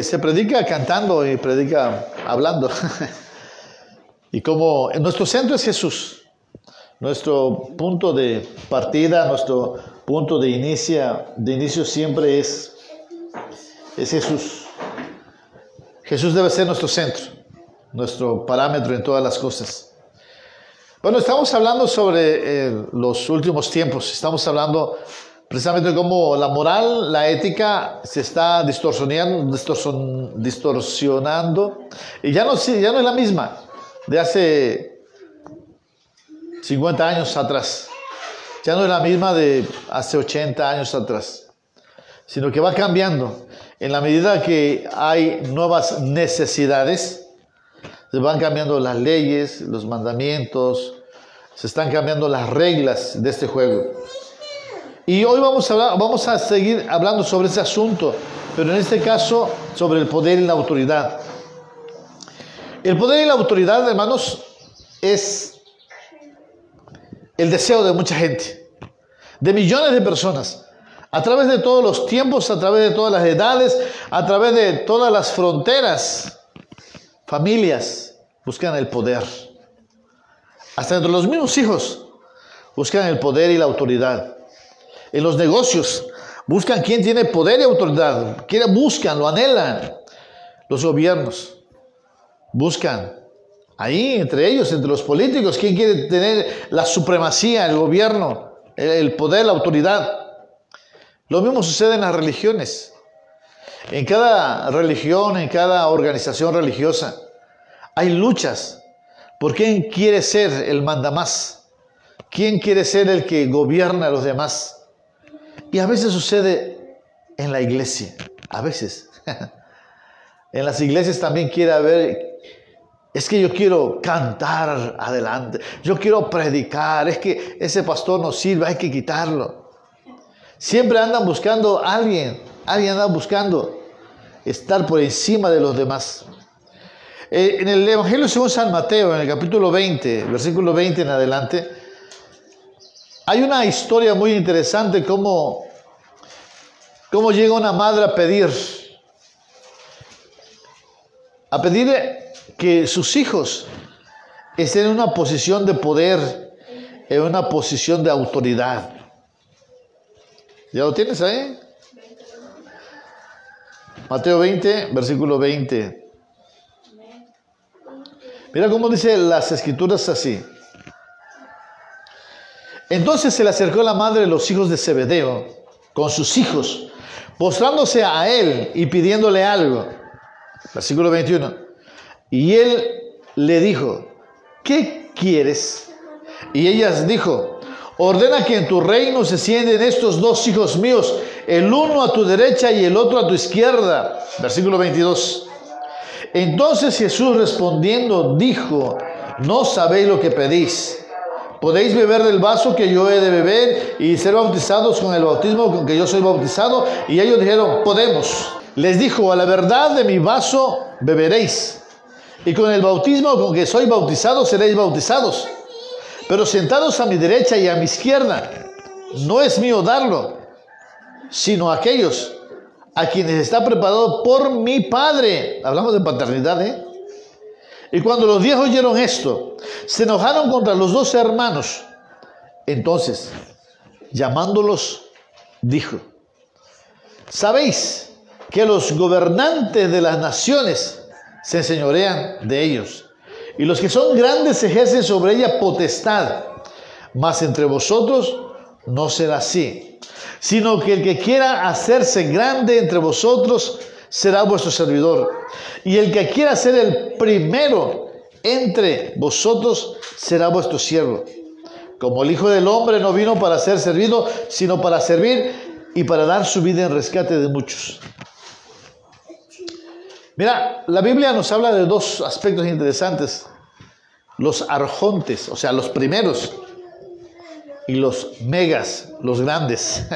Se predica cantando y predica hablando. Y como nuestro centro es Jesús, nuestro punto de partida, nuestro punto de inicio siempre es Jesús. Jesús debe ser nuestro centro, nuestro parámetro en todas las cosas. Bueno, estamos hablando sobre los últimos tiempos. Estamos hablando precisamente cómo la moral, la ética se está distorsionando y ya no es la misma de hace 50 años atrás. Ya no es la misma de hace 80 años atrás, sino que va cambiando. En la medida que hay nuevas necesidades, se van cambiando las leyes, los mandamientos, se están cambiando las reglas de este juego. Y hoy vamos a seguir hablando sobre ese asunto, pero en este caso sobre el poder y la autoridad. El poder y la autoridad, hermanos, es el deseo de mucha gente, de millones de personas, a través de todos los tiempos, a través de todas las edades, a través de todas las fronteras. Familias buscan el poder. Hasta entre los mismos hijos buscan el poder y la autoridad. En los negocios buscan quién tiene poder y autoridad. Buscan, lo anhelan. Los gobiernos buscan ahí, entre ellos, entre los políticos, quién quiere tener la supremacía, el gobierno, el poder, la autoridad. Lo mismo sucede en las religiones. En cada religión, en cada organización religiosa, hay luchas por quién quiere ser el mandamás, quién quiere ser el que gobierna a los demás. Y a veces sucede en la iglesia, a veces. En las iglesias también quiere haber, es que yo quiero cantar adelante, yo quiero predicar, es que ese pastor no sirve, hay que quitarlo. Siempre andan buscando a alguien anda buscando estar por encima de los demás. En el Evangelio según San Mateo, en el capítulo 20, versículo 20 en adelante, hay una historia muy interesante cómo llega una madre a pedir que sus hijos estén en una posición de poder, en una posición de autoridad. ¿Ya lo tienes ahí? Mateo 20, versículo 20. Mira cómo dice las escrituras así. Entonces se le acercó la madre de los hijos de Zebedeo con sus hijos, postrándose a él y pidiéndole algo. Versículo 21. Y él le dijo, ¿qué quieres? Y ella dijo, ordena que en tu reino se sienten estos dos hijos míos, el uno a tu derecha y el otro a tu izquierda. Versículo 22. Entonces Jesús respondiendo dijo, no sabéis lo que pedís. ¿Podéis beber del vaso que yo he de beber y ser bautizados con el bautismo con que yo soy bautizado? Y ellos dijeron, podemos. Les dijo, a la verdad de mi vaso beberéis, y con el bautismo con que soy bautizado seréis bautizados. Pero sentados a mi derecha y a mi izquierda, no es mío darlo, sino a aquellos a quienes está preparado por mi Padre. Hablamos de paternidad, ¿eh? Y cuando los 10 oyeron esto, se enojaron contra los 2 hermanos. Entonces, llamándolos, dijo, ¿sabéis que los gobernantes de las naciones se enseñorean de ellos? Y los que son grandes ejercen sobre ella potestad. Mas entre vosotros no será así, sino que el que quiera hacerse grande entre vosotros será vuestro servidor. Y el que quiera ser el primero entre vosotros será vuestro siervo. Como el Hijo del Hombre no vino para ser servido, sino para servir y para dar su vida en rescate de muchos. Mira, la Biblia nos habla de 2 aspectos interesantes. Los arjontes, o sea, los primeros, y los megas, los grandes.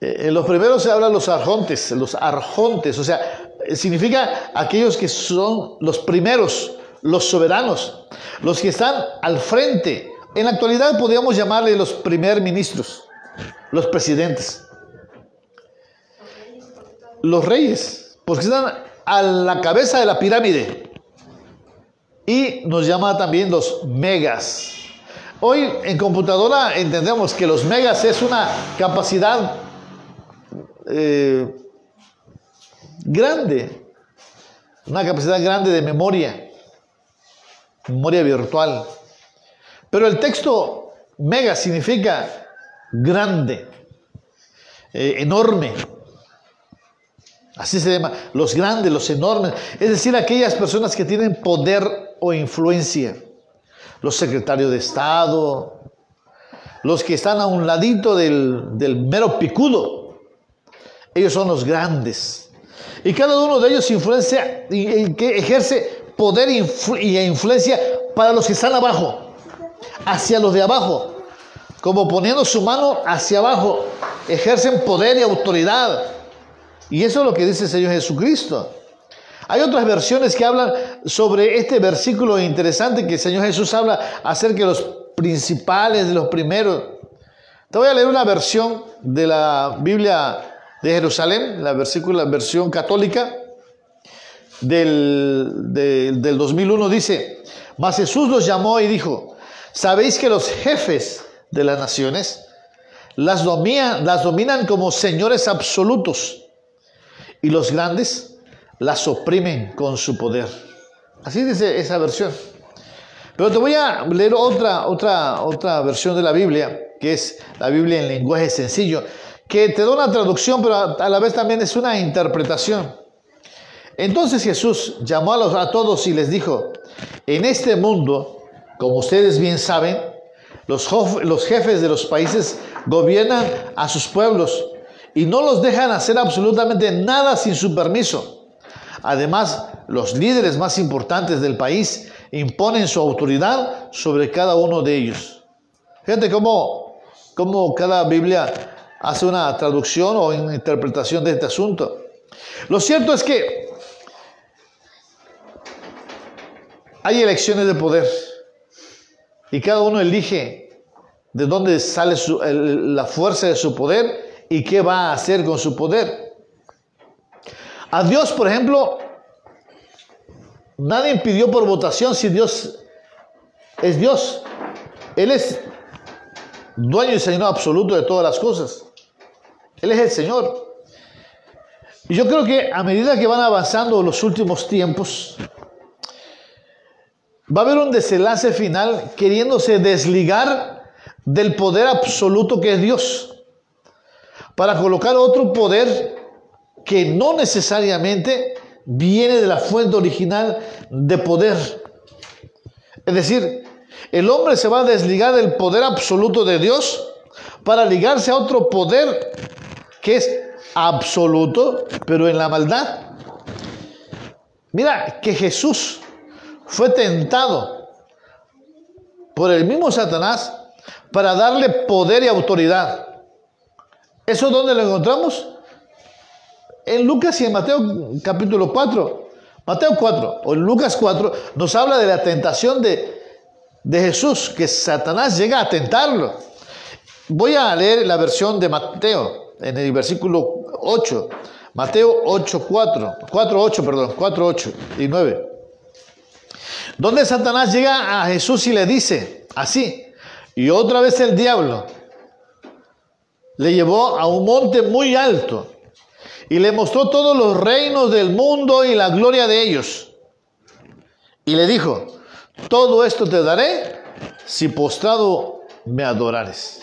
En los primeros se habla de los arjontes, o sea, significa aquellos que son los primeros, los soberanos, los que están al frente. En la actualidad podríamos llamarle los primer ministros, los presidentes. Los reyes porque están a la cabeza de la pirámide. Y nos llama también los megas. Hoy en computadora entendemos que los megas es una capacidad grande, una capacidad grande de memoria virtual. Pero el texto mega significa grande, enorme. Así se llama, los grandes, los enormes. Es decir, aquellas personas que tienen poder o influencia. Los secretarios de Estado, los que están a un ladito del mero picudo. Ellos son los grandes. Y cada uno de ellos influencia y que ejerce poder e influencia para los que están abajo, hacia los de abajo. Como poniendo su mano hacia abajo, ejercen poder y autoridad. Y eso es lo que dice el Señor Jesucristo. Hay otras versiones que hablan sobre este versículo interesante que el Señor Jesús habla acerca de los principales, de los primeros. Te voy a leer una versión de la Biblia de Jerusalén, la versión católica del 2001. Dice: mas Jesús los llamó y dijo: ¿sabéis que los jefes de las naciones las dominan como señores absolutos, y los grandes las oprimen con su poder? Así dice esa versión. Pero te voy a leer otra versión de la Biblia, que es la Biblia en lenguaje sencillo, que te da una traducción, pero a la vez también es una interpretación. Entonces Jesús llamó a todos y les dijo: en este mundo, como ustedes bien saben, los jefes de los países gobiernan a sus pueblos y no los dejan hacer absolutamente nada sin su permiso. Además, los líderes más importantes del país imponen su autoridad sobre cada uno de ellos. Fíjate cómo cada Biblia hace una traducción o una interpretación de este asunto. Lo cierto es que hay elecciones de poder y cada uno elige de dónde sale la fuerza de su poder y qué va a hacer con su poder. A Dios, por ejemplo, nadie pidió por votación si Dios es Dios. Él es dueño y señor absoluto de todas las cosas. Él es el Señor. Y yo creo que a medida que van avanzando los últimos tiempos, va a haber un desenlace final queriéndose desligar del poder absoluto que es Dios, para colocar otro poder que no necesariamente viene de la fuente original de poder. Es decir, el hombre se va a desligar del poder absoluto de Dios para ligarse a otro poder que es absoluto, pero en la maldad. Mira que Jesús fue tentado por el mismo Satanás para darle poder y autoridad. ¿Eso dónde lo encontramos? En Lucas y en Mateo capítulo 4. Mateo 4 o en Lucas 4 nos habla de la tentación de Jesús, que Satanás llega a tentarlo. Voy a leer la versión de Mateo en el versículo 8. Mateo 4, 8 y 9. Donde Satanás llega a Jesús y le dice así: y otra vez el diablo le llevó a un monte muy alto y le mostró todos los reinos del mundo y la gloria de ellos. Y le dijo: todo esto te daré si postrado me adorares.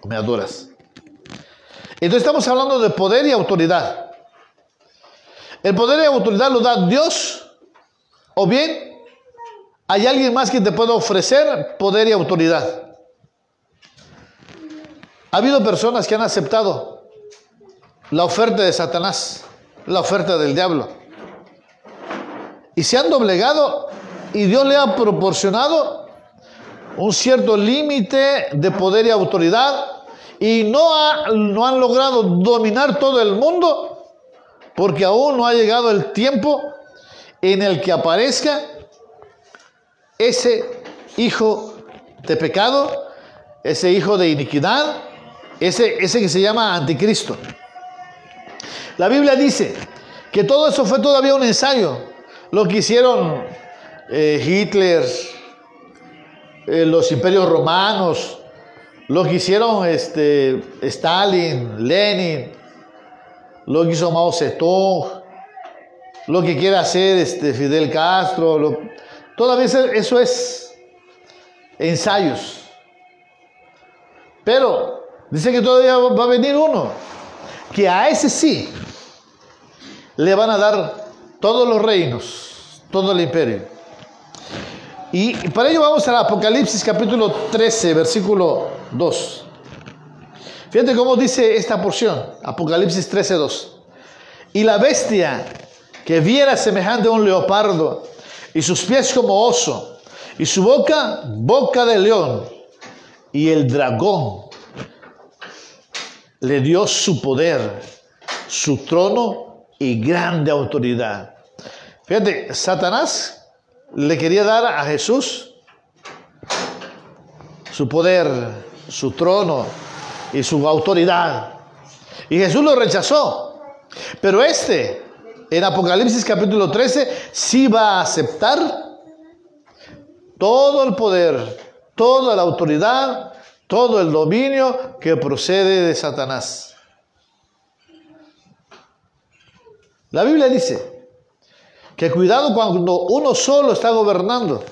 Me adoras. Entonces estamos hablando de poder y autoridad. El poder y autoridad lo da Dios, o bien hay alguien más que te pueda ofrecer poder y autoridad. Ha habido personas que han aceptado la oferta de Satanás, la oferta del diablo, y se han doblegado, y Dios le ha proporcionado un cierto límite de poder y autoridad, y no han logrado dominar todo el mundo, porque aún no ha llegado el tiempo en el que aparezca ese hijo de pecado, ese hijo de iniquidad, ese que se llama anticristo. La Biblia dice que todo eso fue todavía un ensayo. Lo que hicieron Hitler, los imperios romanos, lo que hicieron Stalin, Lenin, lo que hizo Mao Zedong, lo que quiere hacer Fidel Castro, todavía eso es ensayos. Pero dice que todavía va a venir uno, que a ese sí le van a dar todos los reinos, todo el imperio. Y para ello vamos al Apocalipsis capítulo 13, versículo 2. Fíjate cómo dice esta porción, Apocalipsis 13, 2. Y la bestia que viera semejante a un leopardo, y sus pies como oso, y su boca, boca de león, y el dragón le dio su poder, su trono y grande autoridad. Fíjate, Satanás le quería dar a Jesús su poder, su trono y su autoridad. Y Jesús lo rechazó. Pero en Apocalipsis capítulo 13, sí va a aceptar todo el poder, toda la autoridad, todo el dominio que procede de Satanás. La Biblia dice que cuidado cuando uno solo está gobernando.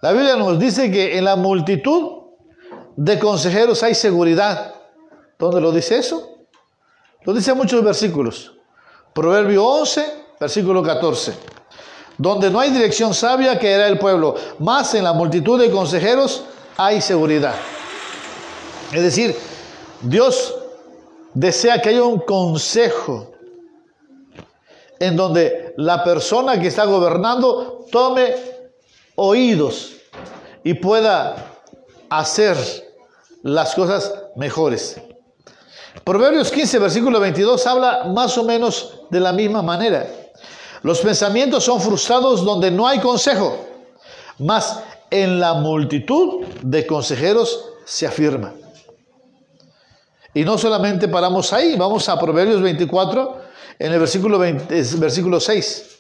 La Biblia nos dice que en la multitud de consejeros hay seguridad. ¿Dónde lo dice eso? Lo dice en muchos versículos. Proverbio 11, versículo 14. Donde no hay dirección sabia, caerá el pueblo, mas en la multitud de consejeros hay seguridad. Es decir, Dios desea que haya un consejo en donde la persona que está gobernando tome oídos y pueda hacer las cosas mejores. Proverbios 15, versículo 22 habla más o menos de la misma manera. Los pensamientos son frustrados donde no hay consejo, mas en la multitud de consejeros se afirma. Y no solamente paramos ahí, vamos a Proverbios 24, en el versículo 6,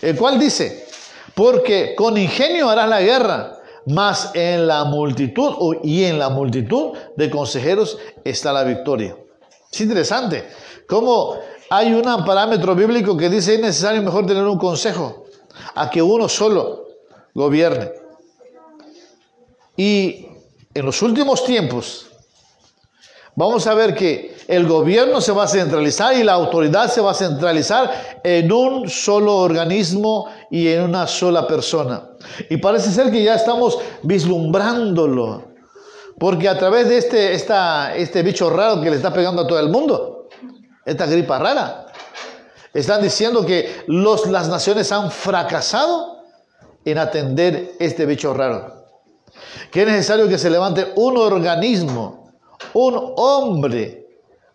el cual dice, porque con ingenio harás la guerra, mas en la multitud de consejeros está la victoria. Es interesante cómo hay un parámetro bíblico que dice es necesario mejor tener un consejo a que uno solo gobierne. Y en los últimos tiempos vamos a ver que el gobierno se va a centralizar y la autoridad se va a centralizar en un solo organismo y en una sola persona. Y parece ser que ya estamos vislumbrándolo, porque a través de este bicho raro que le está pegando a todo el mundo, esta gripa rara, están diciendo que las naciones han fracasado en atender este bicho raro. Que es necesario que se levante un organismo, un hombre,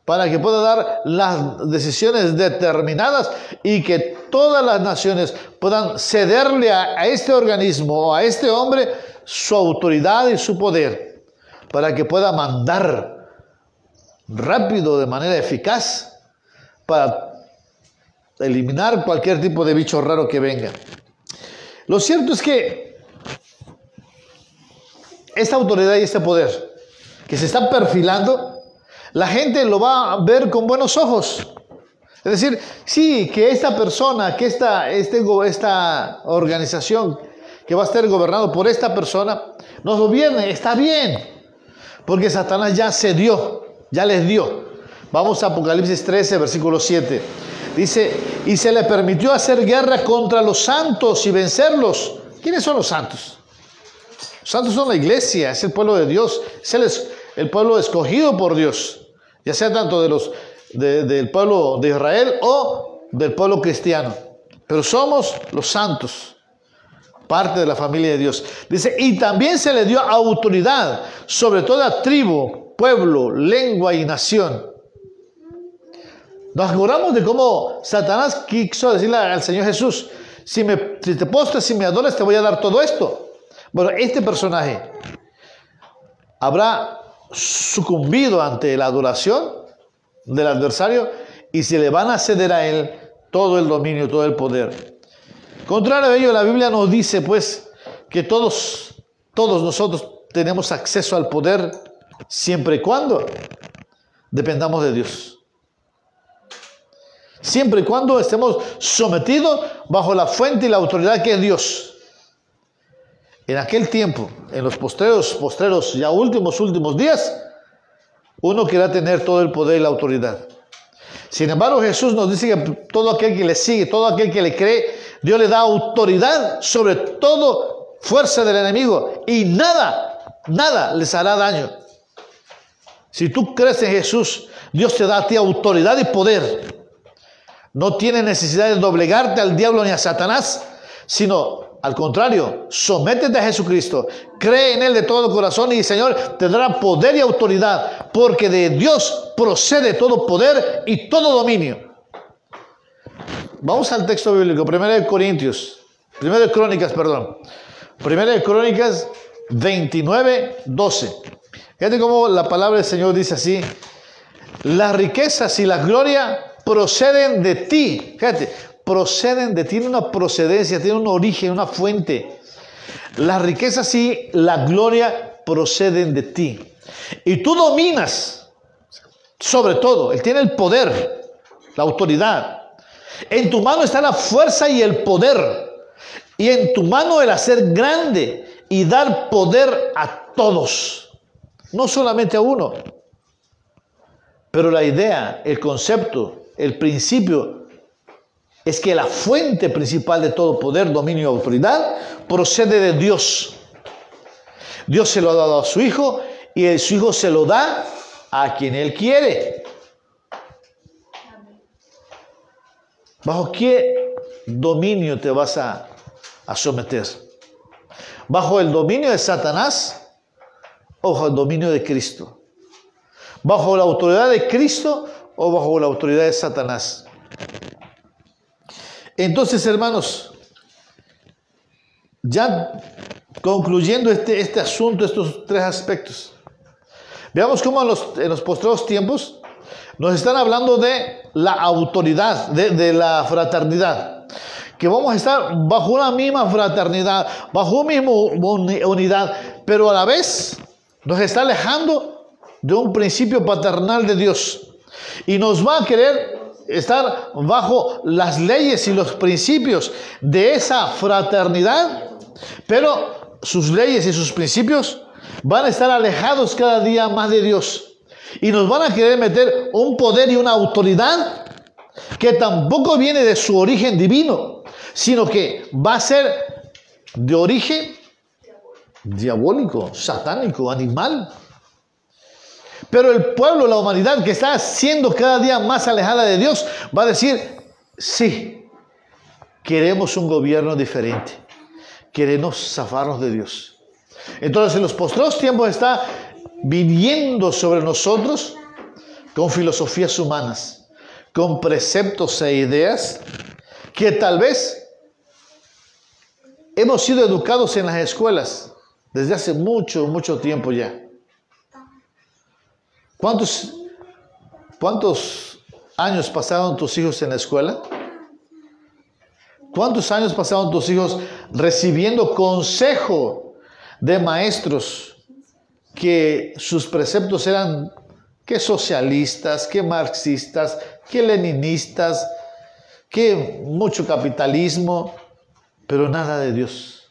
para que pueda dar las decisiones determinadas y que todas las naciones puedan cederle a este organismo o a este hombre su autoridad y su poder, para que pueda mandar rápido, de manera eficaz, para eliminar cualquier tipo de bicho raro que venga. Lo cierto es que esta autoridad y este poder que se está perfilando, la gente lo va a ver con buenos ojos. Es decir, sí, que esta persona, que esta organización que va a estar gobernado por esta persona, nos gobierne, está bien, porque Satanás ya cedió, ya les dio. Vamos a Apocalipsis 13, versículo 7. Dice, y se le permitió hacer guerra contra los santos y vencerlos. ¿Quiénes son los santos? Los santos son la iglesia, es el pueblo de Dios, es el pueblo escogido por Dios, ya sea tanto del pueblo de Israel o del pueblo cristiano. Pero somos los santos, parte de la familia de Dios. Dice, y también se le dio autoridad sobre toda tribu, pueblo, lengua y nación. Nos acordamos de cómo Satanás quiso decirle al Señor Jesús, si te postras y me adoras, te voy a dar todo esto. Bueno, este personaje habrá sucumbido ante la adoración del adversario y se le van a ceder a Él todo el dominio, todo el poder. Contrario a ello, la Biblia nos dice, pues, que todos nosotros tenemos acceso al poder siempre y cuando dependamos de Dios. Siempre y cuando estemos sometidos bajo la fuente y la autoridad que es Dios. En aquel tiempo, en los postreros, ya últimos días, uno querrá tener todo el poder y la autoridad. Sin embargo, Jesús nos dice que todo aquel que le sigue, todo aquel que le cree, Dios le da autoridad sobre todo fuerza del enemigo y nada les hará daño. Si tú crees en Jesús, Dios te da a ti autoridad y poder. No tienes necesidad de doblegarte al diablo ni a Satanás, sino al contrario, sométete a Jesucristo, cree en Él de todo corazón y Señor te dará poder y autoridad, porque de Dios procede todo poder y todo dominio. Vamos al texto bíblico, 1 Crónicas 29, 12. Fíjate cómo la palabra del Señor dice así: las riquezas y la gloria proceden de ti. Fíjate, proceden de ti, tiene una procedencia, tiene un origen, una fuente. Las riquezas y la gloria proceden de ti. Y tú dominas sobre todo. Él tiene el poder, la autoridad. En tu mano está la fuerza y el poder. Y en tu mano el hacer grande y dar poder a todos. No solamente a uno. Pero la idea, el concepto, el principio es que la fuente principal de todo poder, dominio y autoridad procede de Dios. Dios se lo ha dado a su Hijo y su Hijo se lo da a quien Él quiere. ¿Bajo qué dominio te vas a someter? ¿Bajo el dominio de Satanás o bajo el dominio de Cristo? ¿Bajo la autoridad de Cristo o bajo la autoridad de Satanás? Entonces, hermanos, ya concluyendo este asunto, estos tres aspectos, veamos cómo en los postreros tiempos nos están hablando de la autoridad, de la fraternidad, que vamos a estar bajo una misma fraternidad, bajo una misma unidad, pero a la vez nos está alejando de un principio paternal de Dios y nos va a querer estar bajo las leyes y los principios de esa fraternidad, pero sus leyes y sus principios van a estar alejados cada día más de Dios y nos van a querer meter un poder y una autoridad que tampoco viene de su origen divino, sino que va a ser de origen diabólico, satánico, animal. Pero el pueblo, la humanidad que está siendo cada día más alejada de Dios, va a decir, sí, queremos un gobierno diferente. Queremos zafarnos de Dios. Entonces, en los postreros tiempos está viniendo sobre nosotros con filosofías humanas, con preceptos e ideas que tal vez hemos sido educados en las escuelas desde hace mucho tiempo ya. ¿Cuántos años pasaron tus hijos en la escuela? ¿Cuántos años pasaron tus hijos recibiendo consejo de maestros que sus preceptos eran que socialistas, que marxistas, que leninistas, que mucho capitalismo, pero nada de Dios?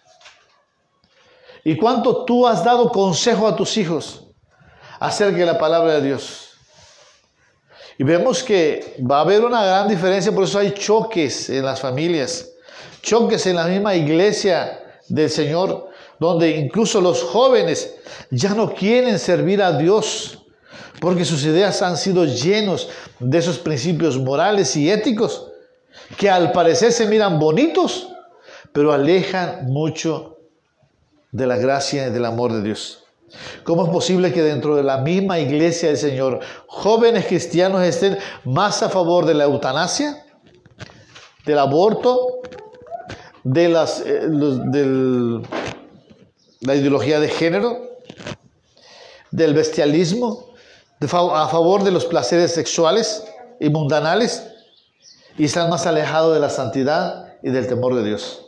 ¿Y cuánto tú has dado consejo a tus hijos acerca de la palabra de Dios? Y vemos que va a haber una gran diferencia, por eso hay choques en las familias, choques en la misma iglesia del Señor, donde incluso los jóvenes ya no quieren servir a Dios, porque sus ideas han sido llenos de esos principios morales y éticos, que al parecer se miran bonitos, pero alejan mucho de la gracia y del amor de Dios. ¿Cómo es posible que dentro de la misma iglesia del Señor jóvenes cristianos estén más a favor de la eutanasia, del aborto, de la ideología de género, del bestialismo, a favor de los placeres sexuales? y mundanales y están más alejados de la santidad y del temor de Dios.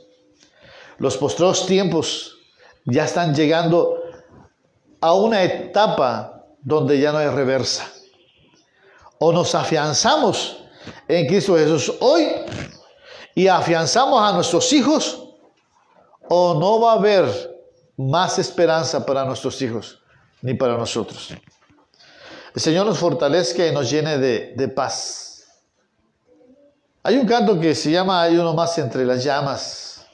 Los postreros tiempos ya están llegando a una etapa donde ya no hay reversa. O nos afianzamos en Cristo Jesús hoy y afianzamos a nuestros hijos, o no va a haber más esperanza para nuestros hijos ni para nosotros. El Señor nos fortalezca y nos llene de paz. Hay un canto que se llama "Hay uno más entre las llamas",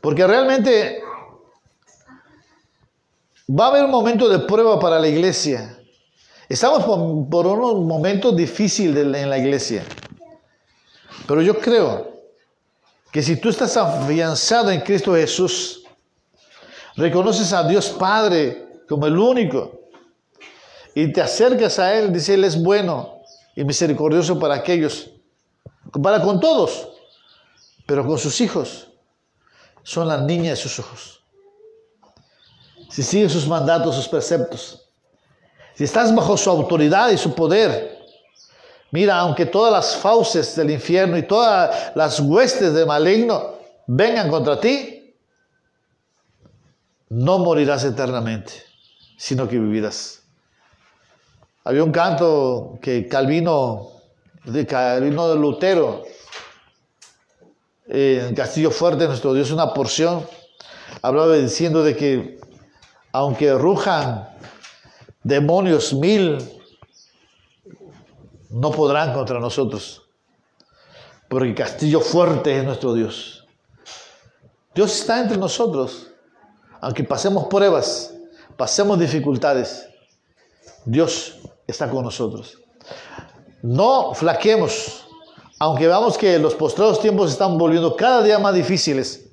porque realmente va a haber un momento de prueba para la iglesia. Estamos por unos momentos difíciles en la iglesia, pero yo creo que si tú estás afianzado en Cristo Jesús, reconoces a Dios Padre como el único y te acercas a Él, dice Él es bueno y misericordioso para aquellos, para con todos, pero con sus hijos son la niña de sus ojos. Si sigues sus mandatos, sus preceptos, si estás bajo su autoridad y su poder, mira, aunque todas las fauces del infierno y todas las huestes del maligno vengan contra ti, no morirás eternamente, sino que vivirás. Había un canto que Calvino de Lutero, en Castillo Fuerte, nuestro Dios, una porción, hablaba diciendo de que aunque rujan demonios 1000, no podrán contra nosotros, porque Castillo Fuerte es nuestro Dios. Dios está entre nosotros, aunque pasemos pruebas, pasemos dificultades, Dios está con nosotros. No flaquemos, aunque veamos que los postreros tiempos se están volviendo cada día más difíciles,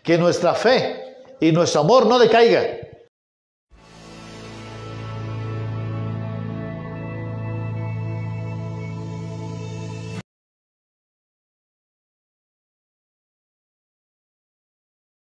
que nuestra fe y nuestro amor no decaiga,